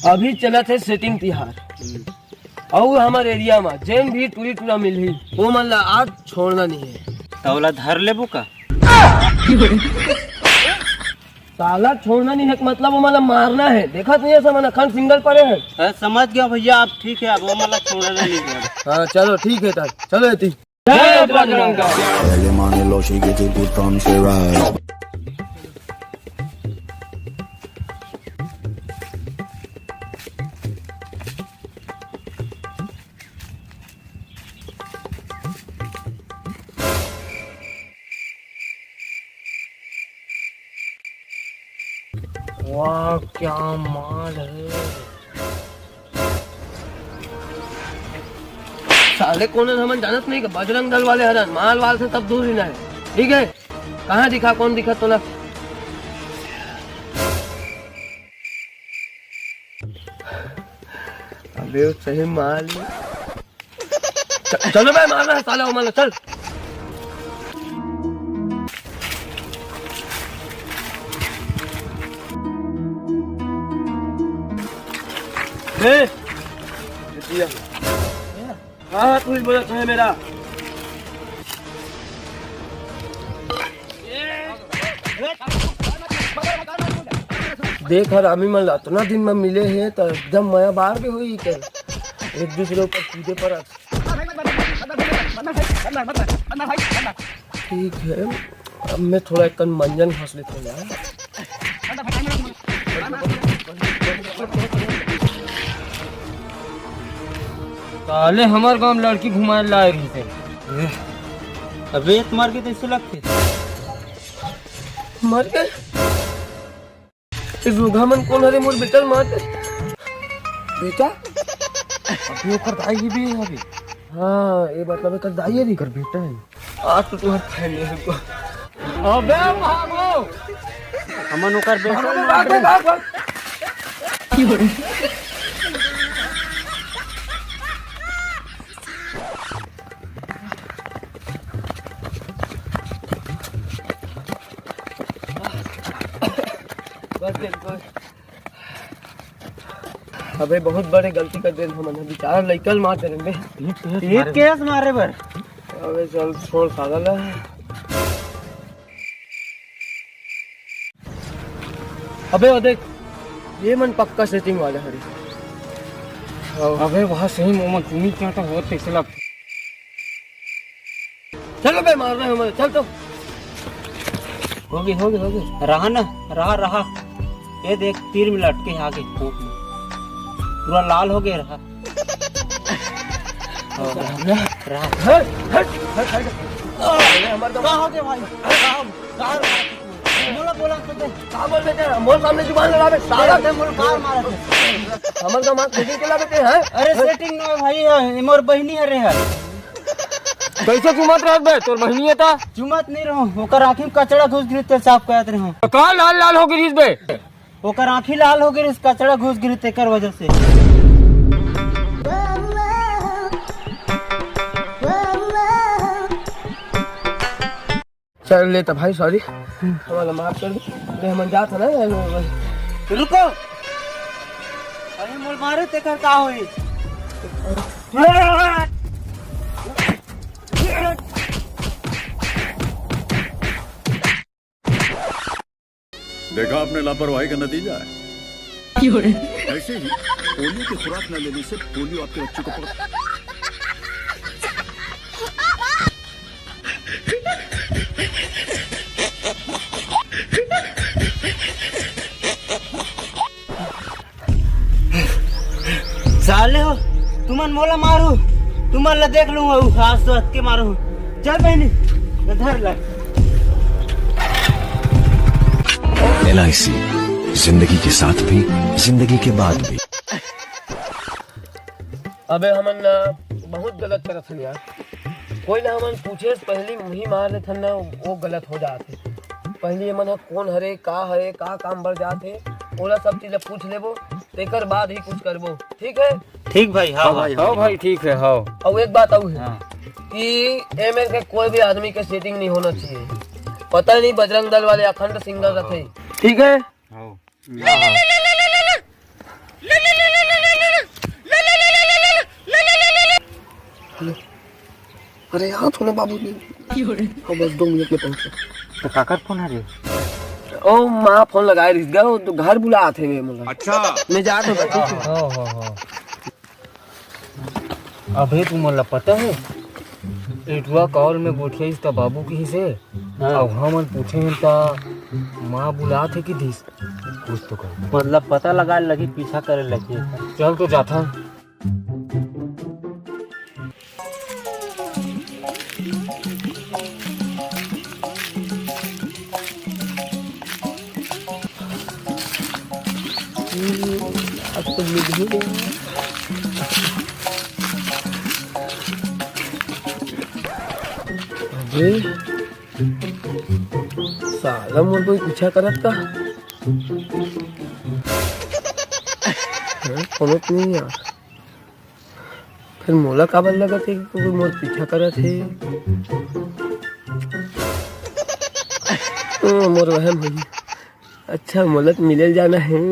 अभी चला थे सेटिंग तिहार और हमारे एरिया में जैन भी टूरी टूरा मिली वो मन ला आज छोड़ना नहीं है। तौला धर लेबू का साला छोड़ना नहीं है मतलब वो मतलब मारना है। देखा नहीं ऐसा मन अखंड सिंगल पड़े हैं। समझ गया भैया आप ठीक है। अब वो मतलब छोड़ना नहीं है। हाँ चलो ठीक है तब चलो एती जय बजरंग वाह क्या माल है। साले कौन है हमन जानत नहीं कि बजरंग दल वाले हरन माल वाल से तब दूर ही ना है। ठीक है कहाँ दिखा कौन दिखा तोला। अबे सही माल चलो भाई मारना है साला माल चल। हाँ तू बोला है मेरा देख हरामी मन इतना दिन में मिले हैं तो एकदम माया बार भी हुई क्या एक दूसरे ऊपर सीधे पर ठीक है। अब मैं थोड़ा एक मंजन घस लेता हूँ यार। साले हमारे गांव लड़की घुमाए लाए रही थे। रेत मार के कैसे लगते मर गए रोगा मन कौन हरे मोर बेटा मार बेटा अभी ओकर दाई भी है अभी। हाँ ये मतलब कर दाई है कर बेटा है आज तो तुम्हारे खाने को अबे भागो हमन ओकर बेटा अबे बहुत बड़े गलती कर दे हम बेचारा लइकल मार करेंगे एक केस मारे बर। अबे चल छोड़ साला ला। अबे वो देख ये मन पक्का सेटिंग वाले हरी। अबे वहाँ सही मोमन तुम्ही क्या तो बहुत पैसे लग। चलो बे मार रहे हैं चल तो हो गई रहा ना रहा ये देख तीर में लटके आगे कोप में पूरा लाल हो गया रहा। मोल सामने जुबान लड़ा बे साला मोल कार मारा हमर का मां सेटिंग के लागे हैं। अरे सेटिंग में भाई है मोर बहनी है रे है। कैसे चुमत रह बे तोर बहनी है ता चुमत नहीं रहो ओकर आंखी में कचड़ा घुस गिरी ते साफ कहत रहो का लाल लाल हो गिरी बे ओकर आंखी लाल हो गई कचड़ा घुस गिरी तेकर वजह से। चल ले तो भाई सॉरी हमारा माफ कर दे हम जात है ना रुको अरे मोल मारे तेकर का होई। देखा आपने लापरवाही का नतीजा है। ऐसे ही पोलियो की खुराक न लेने से पोलियो आपके बच्चे को साले हो तुमन मोला मारू तुमन ला देख लूंगा आज तो हट के मारू। चल बहनी धर ला। LIC जिंदगी के साथ भी जिंदगी के बाद भी। अबे हमन बहुत गलत करत हन यार। कोई ना हमन पूछे पहले ही मार ले थन ना वो गलत हो जाते। पहले मन कौन हरे का काम बढ़ जाते ओला सब चीज पूछ लेबो तेकर बाद ही कुछ करबो। ठीक है ठीक भाई। हाँ भाई ठीक है। हाँ और एक बात और है कि एम के कोई भी आदमी के सेटिंग नहीं होना चाहिए। पता नहीं बजरंग दल वाले अखंड सिंगल रखे। ठीक है कहाँ थोड़ा बाबू ने हाँ बस 2 मिनट में पहुंचे। तो काकर फोन आ रही ओ माँ फोन लगाए रही गए तो घर बुला थे वे मतलब अच्छा मैं जा तो बैठी हो अबे तू मोला पता है एटवा कॉल में बैठे इसका बाबू की ही से अब हम पूछे ता माँ बुला थे कि दिस कुछ तो कर मतलब पता लगा लगी पीछा करे लगी चल तो जाता अब तो मिल ही गया। अबे साला मोर कोई पीछा करत का कोनो तो नहीं यार फिर मोला काबर लगत है कि कोई मोर पीछा करत है मोर वहम है। अच्छा मोला तो मिले जाना है।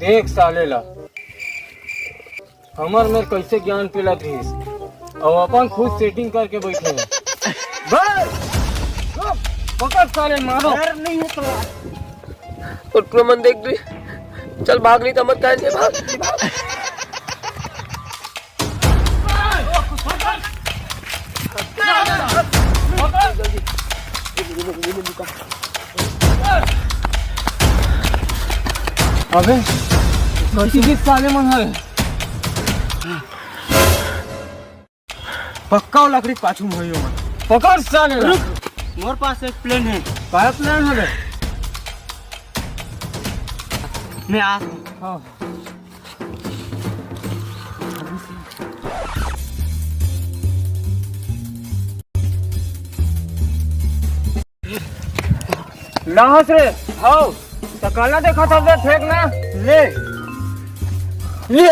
देख साले ला हमर में कैसे ज्ञान पिला थीस और अपन खुद सेटिंग करके बैठे हैं। बस पकड़ साले मारो नहीं है तो और प्रमन देख ली चल भाग नहीं तो मत कहेंगे भाग अबे किसी साले मन है पक्का लकड़ी पाछू भयो मन पकड़ साले रुक मोर पास एक प्लेन है काय प्लेन है मैं आ हां लाहस रे आओ तकाला देखा था फेंक ना ले ले